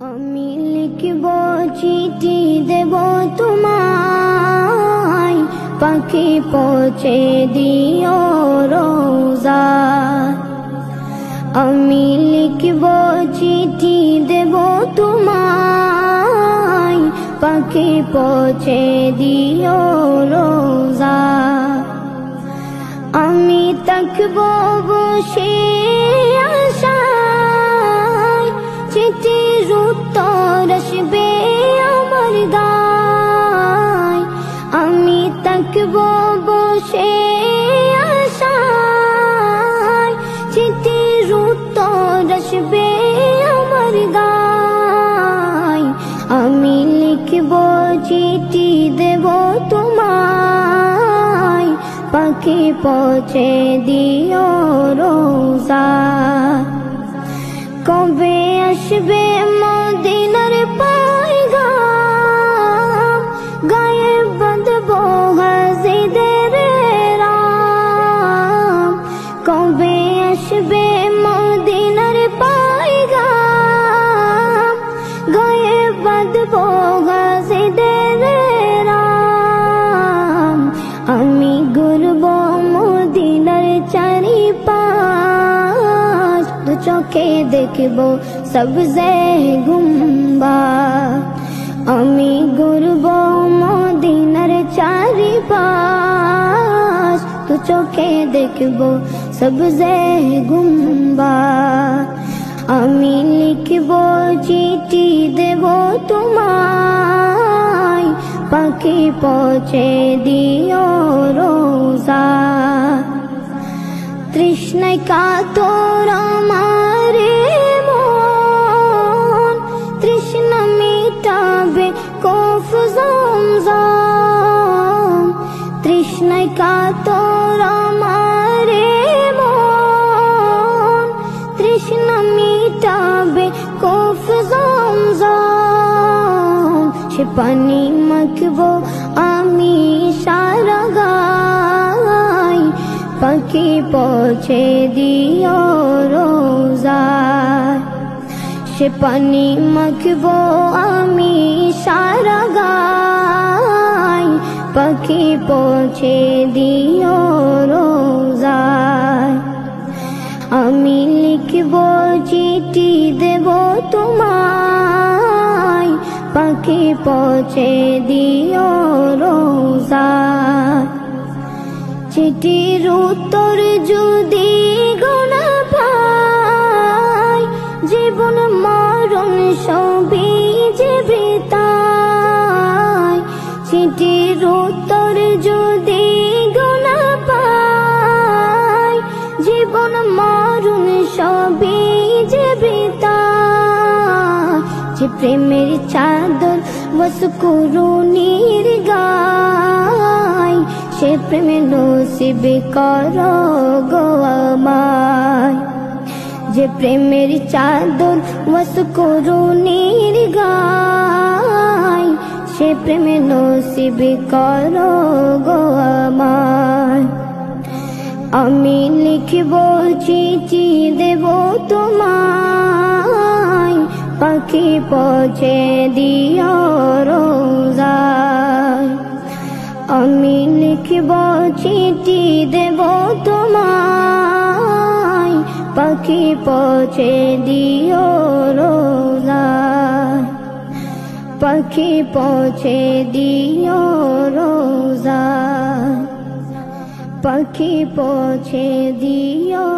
আমি লিখব চিঠি দেব তোমায়, পাখি পৌঁছে দিও রোজা। আমি লিখব চিঠি দেব তোমায়, পাখি পৌঁছে দিও রোজা। আমি থাকব বসে আশায়, চিঠির উত্তর আসবে আমার গায়। আমি থাকব বসে আশায়, চিঠির উত্তর আসবে আমার গায়। আমি লিখব চিঠি দেব তোমায়, পাখি পৌঁছে দিও রোজা। কবে আসবে মদিনার পয়গাম, গায়ে বাঁধবো হাজিদের রাম। কবে আসবে মদিনার পয়গাম, গায়ে বাঁধবো হাজিদের রাম। আমি ঘুরব মদিনার চারিপাশ, দু চোখে দেখব সবজে গুম্বাদ। আমি ঘুরব মদিনার চারিপাশ, দু চোখে দেখব সবজে গুম্বাদ। আমি লিখব চিঠি দেব তোমায়, পাখি পৌঁছে দিও রোজা। তৃষ্ণায় কাতর আমার মন, তৃষ্ণা মিটাবে কফ জমজম। তৃষ্ণায় কাতর আমার মন, তৃষ্ণা মিটাবে কফ জমজম। সে পানি মাখবো আমি সারা গায়, পাখি পৌঁছে দিও রোজা। সে পানি মাখবো আমি সারা গায়, পাখি পৌঁছে দিও রোজা। আমি লিখব চিঠি দেব তোমায়, পাখি পৌঁছে দিও রোজা। চিঠির উত্তর যদি গোনা পাই, জীবন মরণ সবই যে বৃথায়। চিঠির উত্তর যদি গোনা পাই, জীবন মরণ সবই যে বৃথায়। যে প্রেমের চাদর ওয়াসকুরুনির গায়, সে প্রেমে নসিব করো গো আমায়। যে প্রেমের চাদর ওয়াসকুরুনির গায়, সে প্রেমে নসিব করো গো আমায়। আমি লিখব চিঠি দেব তোমায়, পাখি পৌঁছে দিও রোজা। আমি লিখব চিঠি দেব তোমায়, পাখি পৌঁছে দিও রোজা। পাখি পৌঁছে দিও রোজা, পাখি পৌঁছে দিও